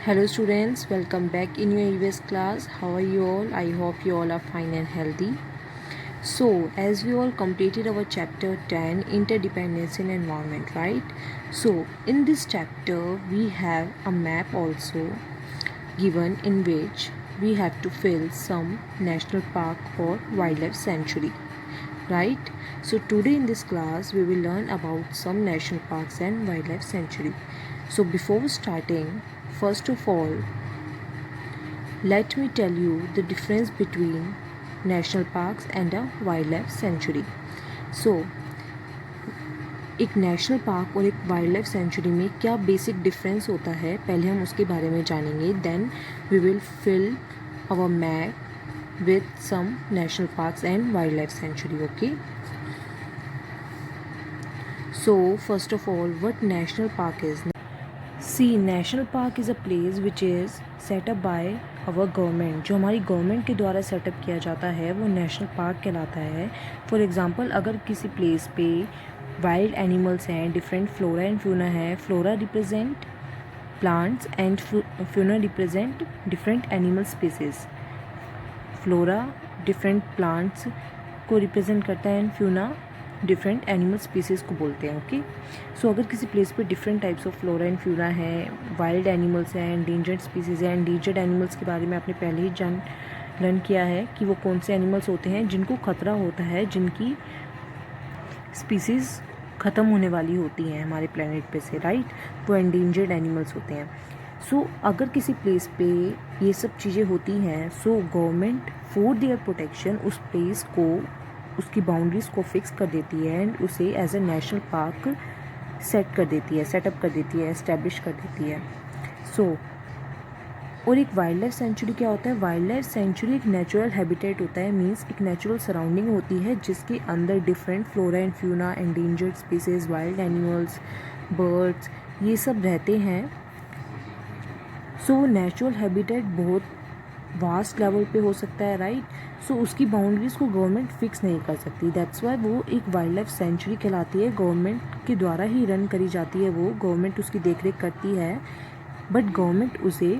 Hello students, welcome back in your EVS class. How are you all? I hope you all are fine and healthy. So, as we all completed our chapter 10, interdependence in environment, right? So, in this chapter, we have a map also given in which we have to fill some national park or wildlife sanctuary, right? So, today in this class, we will learn about some national parks and wildlife sanctuary. So, before starting, first of all, let me tell you the difference between national parks and a wildlife sanctuary. So, एक national park और एक wild life century में क्या basic difference होता है, पहले हम उसके बारे में जानेंगे. Then we will fill our map with some national parks and wild life sanctuary. Okay. So, first of all, what national park is? See, national park is a place which is set up by our government. जो हमारी government के द्वारा setup किया जाता है वो national park कहलाता है. फॉर एग्ज़ाम्पल, अगर किसी प्लेस पे वाइल्ड एनिमल्स हैं, डिफरेंट फ्लोरा एंड फ्यूना है. Flora represent plants and fauna represent different animal species. Flora different plants को रिप्रेजेंट करता है and fauna different animal species को बोलते हैं. ओके. सो अगर किसी प्लेस पे different types of flora and fauna है, वाइल्ड एनिमल्स हैं, एंडेंजर्ड स्पीसीज़ हैं. एंडेंजर्ड एनिमल्स के बारे में आपने पहले ही लर्न किया है कि वो कौन से एनिमल्स होते हैं जिनको खतरा होता है, जिनकी स्पीसीज़ ख़त्म होने वाली होती हैं हमारे प्लेनेट पे से, राइट. वो एंडेंजर्ड एनिमल्स होते हैं. सो अगर किसी प्लेस पे ये सब चीज़ें होती हैं, so government for their protection उस प्लेस को, उसकी बाउंड्रीज़ को फिक्स कर देती है एंड उसे as a national park set कर देती है, सेटअप कर देती है, एस्टेब्लिश कर देती है. सो और एक वाइल्ड लाइफ सेंचुरी क्या होता है? वाइल्ड लाइफ सेंचुरी एक नेचुरल हैबिटेट होता है. मींस एक नेचुरल सराउंडिंग होती है जिसके अंदर different flora and fauna, endangered species, wild animals, birds, ये सब रहते हैं. सो नेचुरल हैबिटेट बहुत वास्ट लेवल पे हो सकता है, राइट. सो उसकी बाउंड्रीज़ को गवर्नमेंट फिक्स नहीं कर सकती. दैट्स वाई वो एक वाइल्ड लाइफ सेंचुरी कहलाती है. गवर्नमेंट के द्वारा ही रन करी जाती है, वो गवर्नमेंट उसकी देखरेख करती है. बट गवर्नमेंट उसे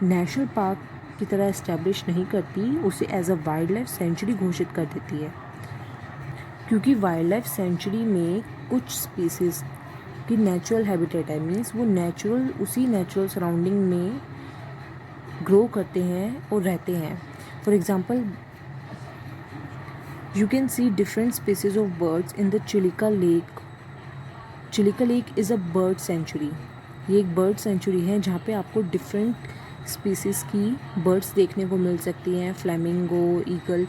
नेशनल पार्क की तरह इस्टेब्लिश नहीं करती, उसे as a wild life sanctuary घोषित कर देती है. क्योंकि वाइल्ड लाइफ सेंचुरी में कुछ स्पीसीज़ की नेचुरल हैबिटेट है. मीन्स वो नेचुरल, उसी नेचुरल सराउंडिंग में ग्रो करते हैं और रहते हैं. For example, you can see different species of birds in the Chilika lake. Chilika lake is a bird sanctuary. ये एक बर्ड सेंचुरी है जहाँ पे आपको डिफरेंट स्पीसीज़ की बर्ड्स देखने को मिल सकती हैं. फ्लैमिंगो, ईगल,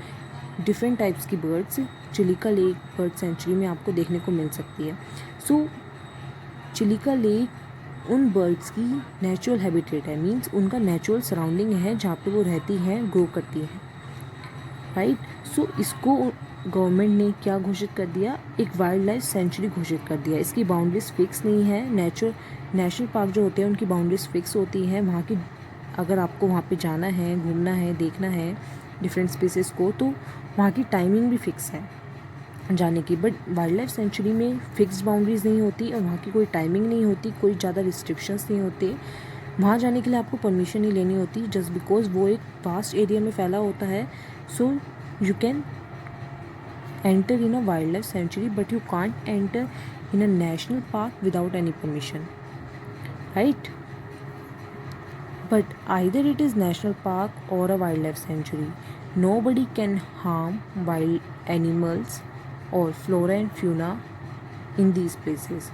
डिफरेंट टाइप्स की birds Chilika lake bird sanctuary में आपको देखने को मिल सकती है. सो चिलिका लेक उन बर्ड्स की नेचुरल हैबिटेट है. मींस उनका नेचुरल सराउंडिंग है जहाँ पे वो रहती हैं, ग्रो करती हैं, राइट. सो इसको गवर्नमेंट ने क्या घोषित कर दिया? एक वाइल्ड लाइफ सेंचुरी घोषित कर दिया. इसकी बाउंड्रीज फिक्स नहीं है. नेशनल पार्क जो होते हैं उनकी बाउंड्रीज फिक्स होती हैं. वहाँ की, अगर आपको वहाँ पे जाना है, घूमना है, देखना है डिफरेंट स्पीसीज़ को, तो वहाँ की टाइमिंग भी फिक्स है जाने की. बट वाइल्ड लाइफ सेंचुरी में फिक्स्ड बाउंड्रीज़ नहीं होती और वहाँ की कोई टाइमिंग नहीं होती, कोई ज़्यादा रिस्ट्रिक्शंस नहीं होते. वहाँ जाने के लिए आपको परमिशन ही लेनी होती, जस्ट बिकॉज वो एक वास्ट एरिया में फैला होता है. So you can enter in a wild life sanctuary but you can't enter in a national park without any permission, right. But either it is national park और a wild life sanctuary, nobody can harm wild animals और flora and fauna in these places.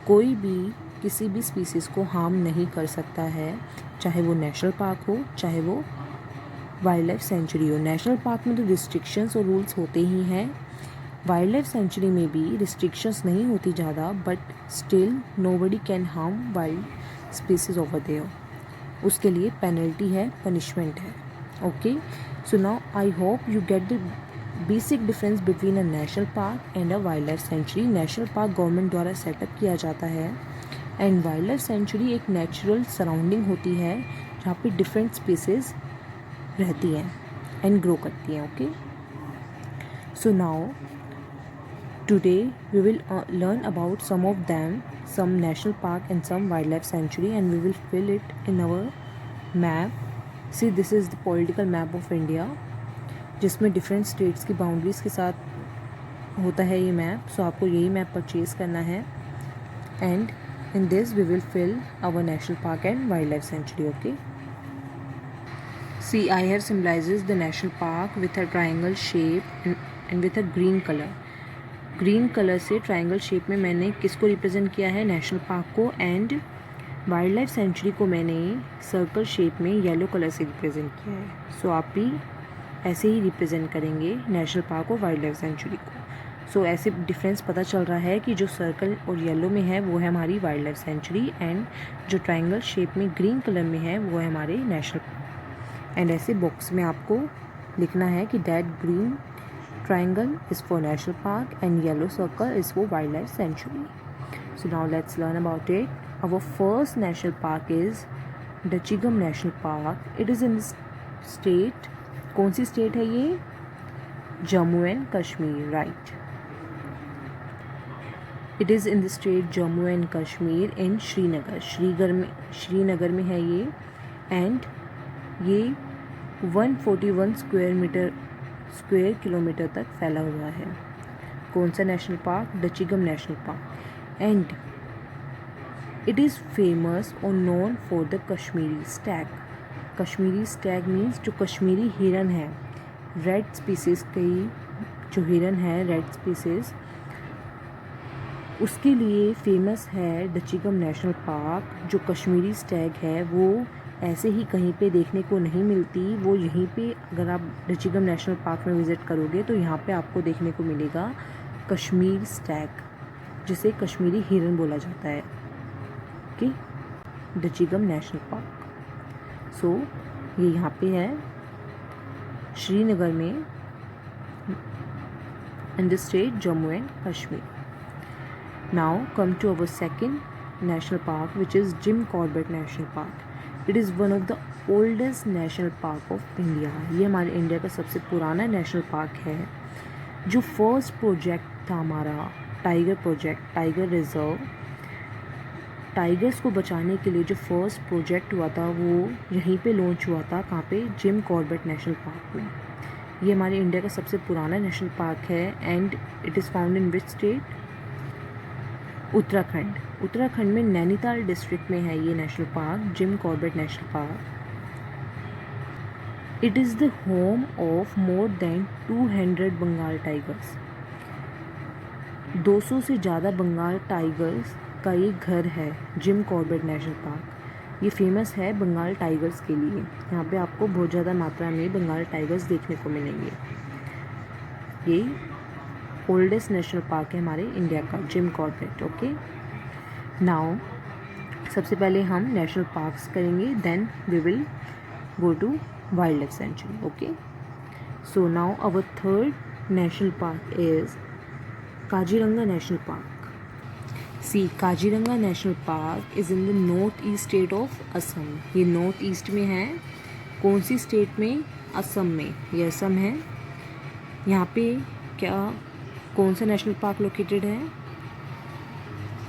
कोई भी किसी भी species को harm नहीं कर सकता है, चाहे वो नेशनल पार्क हो, चाहे वो वाइल्ड लाइफ सेंचुरी हो. नेशनल पार्क में तो रिस्ट्रिक्शंस और रूल्स होते ही हैं. वाइल्ड लाइफ सेंचुरी में भी रिस्ट्रिक्शंस नहीं होती ज़्यादा, but still nobody can harm wild species over there. उसके लिए पेनल्टी है, पनिशमेंट है. Okay. So now I hope you get the basic difference between a national park and a wild life sanctuary. National park government द्वारा setup किया जाता है and wild life sanctuary एक natural surrounding होती है जहाँ पे डिफरेंट स्पीसीज रहती हैं एंड ग्रो करती हैं. Okay. So now Today we will learn about some of them, some national park and some wildlife sanctuary, and we will fill it in our map. See, this is the political map of India, जिसमें different states की boundaries के साथ होता है ये map. सो आपको यही map purchase करना है. And in this we will fill our national park and wildlife sanctuary. Okay, see, I here symbolizes the national park with a triangle shape and with a green color. Green colour से triangle shape में मैंने किसको represent किया है? National park को. And wild life century को मैंने circle shape में येलो कलर से रिप्रेजेंट किया है. सो आप भी ऐसे ही रिप्रेजेंट करेंगे नेशनल पार्क और वाइल्ड लाइफ सेंचुरी को. सो ऐसे डिफरेंस पता चल रहा है कि जो सर्कल और येलो में है वो है हमारी वाइल्ड लाइफ सेंचुरी, एंड जो ट्रायंगल शेप में ग्रीन कलर में है वो है हमारे नेशनल पार्क. एंड ऐसे बॉक्स में आपको लिखना है कि that green triangle is for national park and yellow circle is for wildlife sanctuary. So now let's learn about it. Our first national park is Dachigam National Park. It is in the state, कौन सी state है ये? Jammu and Kashmir, right. It is in the state Jammu and Kashmir in Srinagar. Srinagar में है ये. And ये 141 square kilometre तक फैला हुआ है. कौन सा national park? Dachigam national park. And it is famous और known for the Kashmiri stag. Kashmiri stag means जो कश्मीरी हिरन है, रेड स्पीसीज की जो हिरन है, रेड स्पीसीज, उसके लिए फेमस है डचीगम नेशनल पार्क. जो कश्मीरी स्टैग है वो ऐसे ही कहीं पे देखने को नहीं मिलती. वो यहीं पे अगर आप डचीगम नेशनल पार्क में विज़िट करोगे तो यहाँ पे आपको देखने को मिलेगा कश्मीर स्टैग, जिसे कश्मीरी हिरन बोला जाता है. Okay, Dachigam national park. So ये यहाँ पे है श्रीनगर में in the state Jammu and Kashmir. Now come to our second national park which is Jim Corbett national park. It is one of the oldest national park of India. ये हमारे India का सबसे पुराना नेशनल पार्क है. जो फर्स्ट प्रोजेक्ट था हमारा tiger project, tiger reserve, tigers को बचाने के लिए जो फर्स्ट प्रोजेक्ट हुआ था वो यहीं पे लॉन्च हुआ था. कहाँ पे? जिम कॉर्बेट नेशनल पार्क में. ये हमारे इंडिया का सबसे पुराना नेशनल पार्क है. And it is found in which state? Uttarakhand. Uttarakhand में नैनीताल डिस्ट्रिक्ट में है ये national park, Jim Corbett national park. It is the home of more than 200 Bengal tigers. 200 से ज़्यादा बंगाल टाइगर्स का ये घर है जिम कॉर्बेट नेशनल पार्क. ये फेमस है बंगाल टाइगर्स के लिए. यहाँ पे आपको बहुत ज़्यादा मात्रा में बंगाल टाइगर्स देखने को मिलेंगे. ये ओल्डेस्ट नेशनल पार्क है हमारे इंडिया का, जिम कॉर्बेट. ओके, नाउ सबसे पहले हम नेशनल पार्क्स करेंगे, then we will go to wild life sanctuary. Okay, so now our third national park is Kaziranga national park. See, Kaziranga national park is in the north east state of Assam. ये north east में है. कौन सी स्टेट में? असम में. ये असम है. यहाँ पे क्या, कौन सा नेशनल पार्क लोकेटेड है?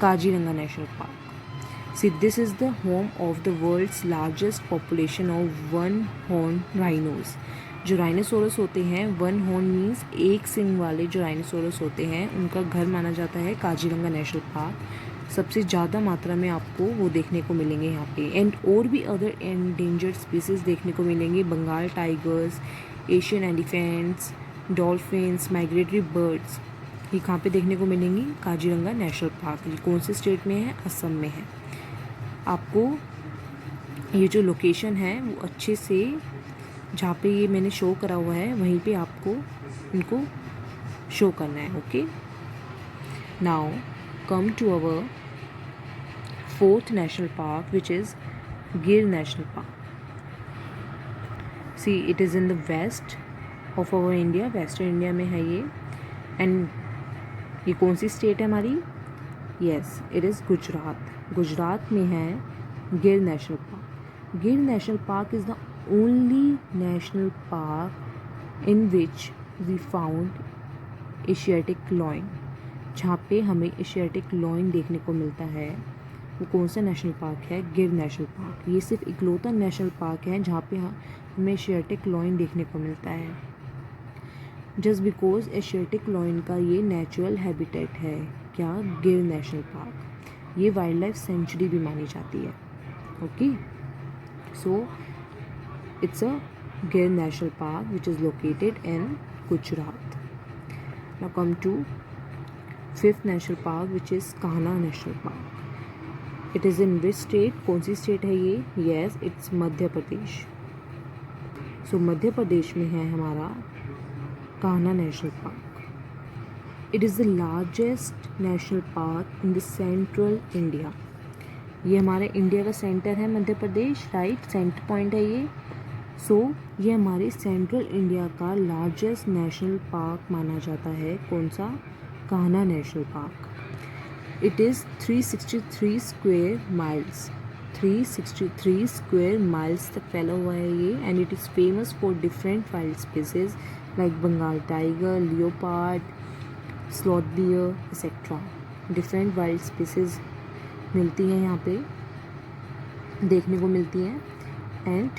Kaziranga national park. See, this is the home of the world's largest population of one horn rhinos. जो राइनोसोरस होते हैं, वन हॉर्न मीन्स एक सिंग वाले जो राइनोसोरस होते हैं, उनका घर माना जाता है काजीरंगा नेशनल पार्क. सबसे ज़्यादा मात्रा में आपको वो देखने को मिलेंगे यहाँ पे. एंड और भी अदर एंडेंजर्ड स्पीसीज देखने को मिलेंगे. Bengal tigers, Asian elephants, dolphins, migratory birds, ये कहाँ पे देखने को मिलेंगी? Kaziranga national park. ये कौन से स्टेट में है? असम में है. आपको ये जो लोकेशन है वो अच्छे से, जहाँ पे ये मैंने शो करा हुआ है वहीं पे आपको इनको शो करना है. Okay, now come to our fourth national park which is Gir national park. See, it is in the west of our India. Western India में है ये. एंड ये कौन सी स्टेट है हमारी? Yes, it is Gujarat. Gujarat में है Gir national park. Gir national park is the only national park in which we found Asiatic lion. जहाँ पे हमें एशियाटिक लॉयन देखने को मिलता है, वो कौन सा नेशनल पार्क है? Gir national park. ये सिर्फ इकलौता नेशनल पार्क है जहाँ पे हमें एशियाटिक लॉयन देखने को मिलता है। जस्ट बिकॉज एशियाटिक लॉयन का ये नेचुरल हैबिटेट है। क्या? Gir national park. ये वाइल्ड लाइफ सेंचुरी भी मानी जाती है। Okay, so it's a Gir national park which is located in Gujarat. Now come to fifth national park which is Kanha national park. It is in which state? कौन सी state है ये? Yes, it's Madhya Pradesh. सो मध्य प्रदेश में है हमारा Kanha national park. It is the largest national park in the central India. ये हमारे India का सेंटर है Madhya Pradesh, right, center point है ये। सो ये हमारे सेंट्रल इंडिया का लार्जेस्ट नेशनल पार्क माना जाता है। कौन सा? Kanha national park. It is 363 square miles, 363 square miles तक फैला हुआ है ये। And it is famous for different wild species like Bengal tiger, leopard, sloth bear etcetera. Different wild species मिलती हैं यहाँ पे, देखने को मिलती हैं। And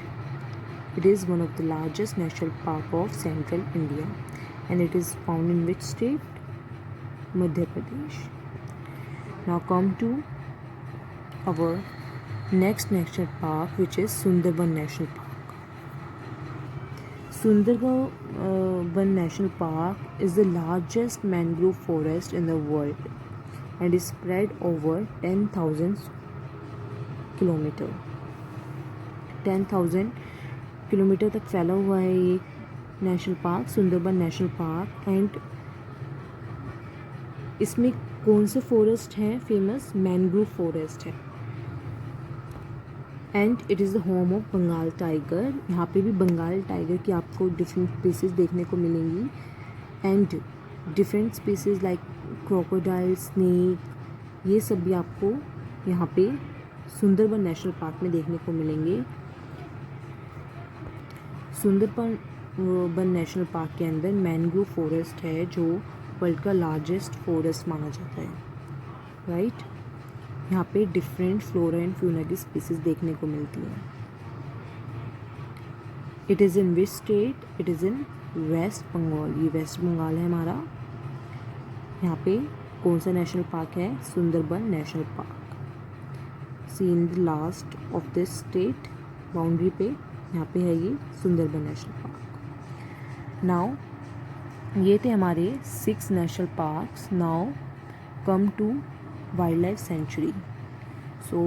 it is one of the largest national park of central India and it is found in which state? Madhya Pradesh. Now come to our next national park which is Sundarban national park. Sundarban National Park is the largest mangrove forest in the world and is spread over 10,000 kilometre. 10,000 kilometre तक फैला हुआ है ये national park, Sundarban national park. And इसमें कौन से forest हैं famous? Mangrove forest है। And it is the home of Bengal tiger. यहाँ पे भी बंगाल टाइगर की आपको डिफरेंट स्पीसीज देखने को मिलेंगी। And different species like crocodile, snake, ये सब भी आपको यहाँ पे सुंदरबन नेशनल पार्क में देखने को मिलेंगे। सुंदरबन नेशनल पार्क के अंदर मैंग्रोव फॉरेस्ट है जो वर्ल्ड का लार्जेस्ट फॉरेस्ट माना जाता है, राइट। यहाँ पे डिफरेंट फ्लोरा एंड फ्यूना की स्पीसीज देखने को मिलती हैं। It is in which state? It is in West Bengal. ये वेस्ट बंगाल है हमारा। यहाँ पे कौन सा नेशनल पार्क है? Sundarban national park. See in the last of this state boundary पे यहाँ पे है ये सुंदरबन नेशनल पार्क। नाउ ये थे हमारे 6 national parks. Now come to wildlife sanctuary. So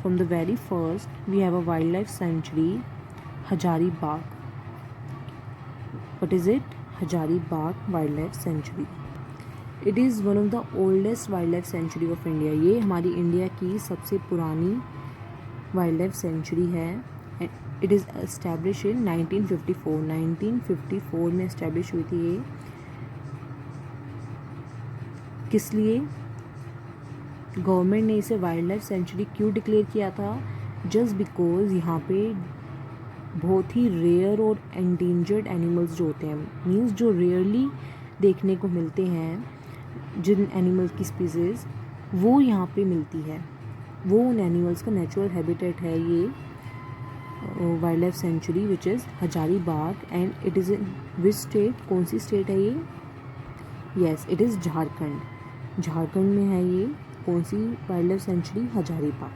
from the very first we have a wildlife sanctuary, Hajari Bagh. What is it? Hajari Bagh Wildlife Sanctuary. It is one of the oldest wildlife sanctuary of India. ये हमारी India की सबसे पुरानी wildlife sanctuary है। It is established in 1954. 1954 में establish हुई थी ये। किस लिए? गवर्नमेंट ने इसे वाइल्ड लाइफ सेंचुरी क्यों डिक्लेयर किया था? जस्ट बिकॉज यहाँ पे बहुत ही रेयर और एंडेंजर्ड एनिमल्स जो होते हैं, मीन्स जो रेयरली देखने को मिलते हैं, जिन एनिमल्स की स्पीसीज़ वो यहाँ पे मिलती है, वो उन एनिमल्स का नेचुरल हैबिटेट है ये wild life sanctuary which is Hazaribagh. And it is in which state? कौन सी स्टेट है ये? Yes, it is Jharkhand. Jharkhand में है ये कौन सी wild life sanctuary? Hazaribagh.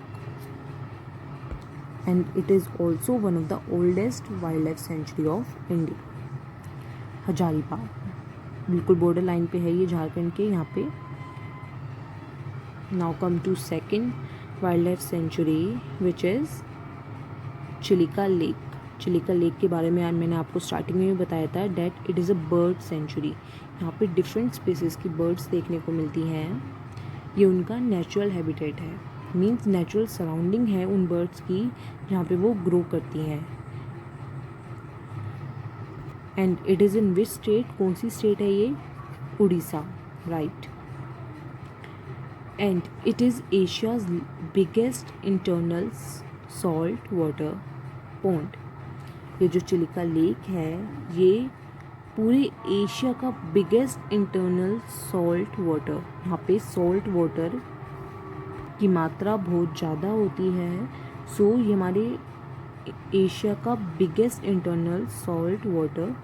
And it is also one of the oldest wild life sanctuary of India. Hazaribagh बिल्कुल बॉर्डर लाइन पे है ये झारखंड के यहाँ पे। Now come to second wild life sanctuary which is Chilika lake. Chilika lake के बारे में आज मैंने आपको स्टार्टिंग में भी बताया था that it is a bird sanctuary. यहाँ पे डिफरेंट स्पीसीज़ की बर्ड्स देखने को मिलती हैं। ये उनका नेचुरल हैबिटेट है, मीन्स नेचुरल सराउंडिंग है उन बर्ड्स की जहाँ पे वो ग्रो करती हैं। And it is in which state? कौन सी स्टेट है ये? Orissa, right. And it is Asia's biggest internal salt water pond. ये जो चिलिका लेक है ये पूरे एशिया का बिगेस्ट इंटरनल सॉल्ट वाटर, यहाँ पे सॉल्ट वाटर की मात्रा बहुत ज़्यादा होती है। सो ये हमारे एशिया का biggest internal salt water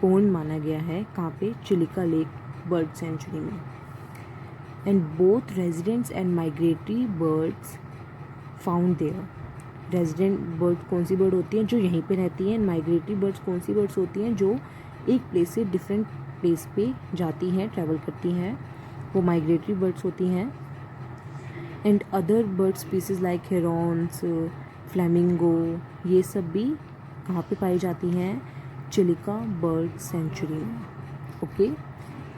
pond माना गया है। कहाँ पे? चिलिका लेक बर्ड सेंचुरी में। And both residents and migratory birds found there. Resident bird कौन सी बर्ड होती हैं? जो यहीं पे रहती हैं। माइग्रेटरी बर्ड्स कौन सी बर्ड्स होती हैं? जो एक प्लेस से डिफरेंट प्लेस पे जाती हैं, ट्रैवल करती हैं, वो माइग्रेटरी बर्ड्स होती हैं। And other bird species like herons, flamingo, ये सब भी कहाँ पे पाई जाती हैं? चिलिका बर्ड सेंचुरी में। ओके,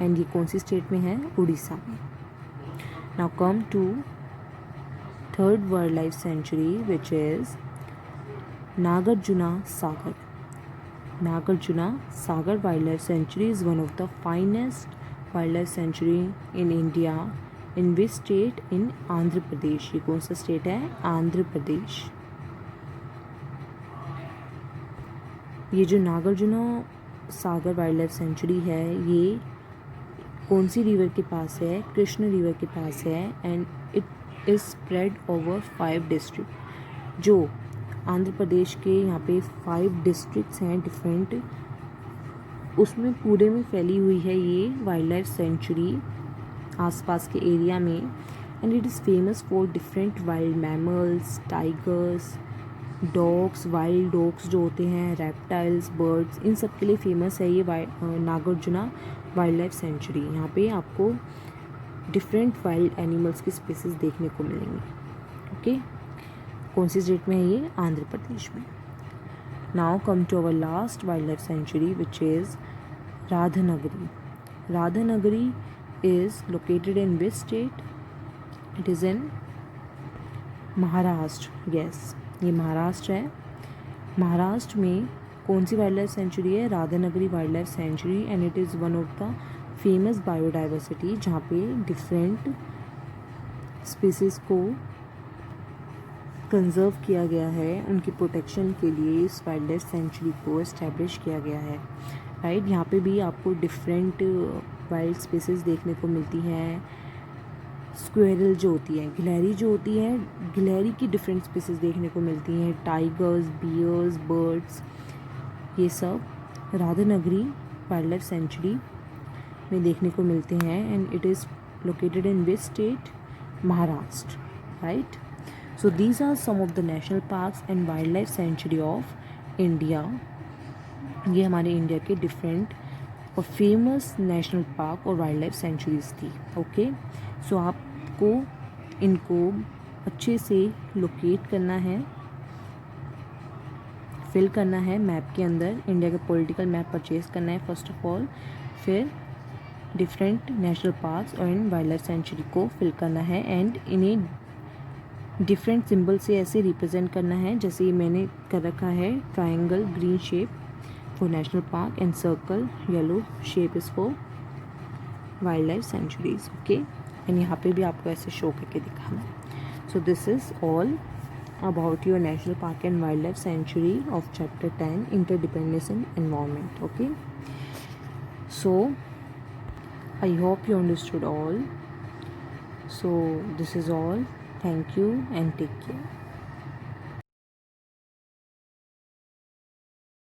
एंड ये कौन सी स्टेट में है? उड़ीसा में। Now come to third wild life sanctuary which is Nagarjuna Sagar. Nagarjuna Sagar Wildlife Sanctuary is one of the finest wildlife sanctuary in India. In which state? In Andhra Pradesh. ये कौन सा स्टेट है? आंध्र प्रदेश। ये जो Nagarjuna Sagar wild life sanctuary है, ये कौन सी रिवर के पास है? कृष्ण रिवर के पास है। And it is spread over 5 district. जो आंध्र प्रदेश के यहाँ पे 5 डिस्ट्रिक्ट्स हैं डिफरेंट, उसमें पूरे में फैली हुई है ये वाइल्ड लाइफ सेंचुरी आसपास के एरिया में। And it is famous for different wild mammals, tigers, dogs, wild dogs जो होते हैं, रेप्टाइल्स, बर्ड्स, इन सब के लिए फेमस है ये नागार्जुना वाइल्ड लाइफ सेंचुरी। यहाँ पे आपको डिफरेंट वाइल्ड एनिमल्स की स्पीसीज देखने को मिलेंगी। ओके, कौन सी स्टेट में है ये? आंध्र प्रदेश में। Now come to our last wild life sanctuary which is Radhanagari. Radhanagari is located in which state? It is in Maharashtra. Yes, ये महाराष्ट्र है। महाराष्ट्र में कौन सी वाइल्ड लाइफ सेंचुरी है? Radhanagari wild life century. And it is one of the famous biodiversity, जहाँ पे different species को conserve किया गया है। उनकी प्रोटेक्शन के लिए इस वाइल्ड लाइफ सेंचुरी को इस्टेब्लिश किया गया है। राइट, यहाँ पे भी आपको डिफरेंट वाइल्ड स्पीसीज़ देखने को मिलती हैं। स्क्वेरल जो होती है, गिलहरी जो होती है, गिलहरी की डिफरेंट स्पीसीज़ देखने को मिलती हैं। टाइगर्स, बियर्स, बर्ड्स, ये सब राधानगरी वाइल्ड लाइफ सेंचुरी में देखने को मिलते हैं। And it is located in which state? Maharashtra. Right, so these are some of the national parks and wildlife sanctuary of India. ये हमारे इंडिया के डिफरेंट और फेमस नेशनल पार्क और वाइल्ड लाइफ सेंचुरीज थी। ओके, सो आपको इनको अच्छे से लोकेट करना है, फिल करना है मैप के अंदर। इंडिया का पॉलिटिकल मैप परचेज करना है फर्स्ट ऑफ ऑल, फिर डिफरेंट नेशनल पार्क्स और वाइल्ड लाइफ सेंचुरी को फिल करना है। एंड इन्हें डिफरेंट सिंबल से ऐसे रिप्रेजेंट करना है, जैसे ये मैंने कर रखा है। Triangle green shape for national park and circle yellow shape is for wild life sanctuaries. Okay, and यहाँ पे भी आपको ऐसे शो करके दिखाना है। So this is all about your national park and wild life sanctuary of chapter 10 interdependence in environment. Okay, so I hope you understood all. So this is all. Thank you and take care.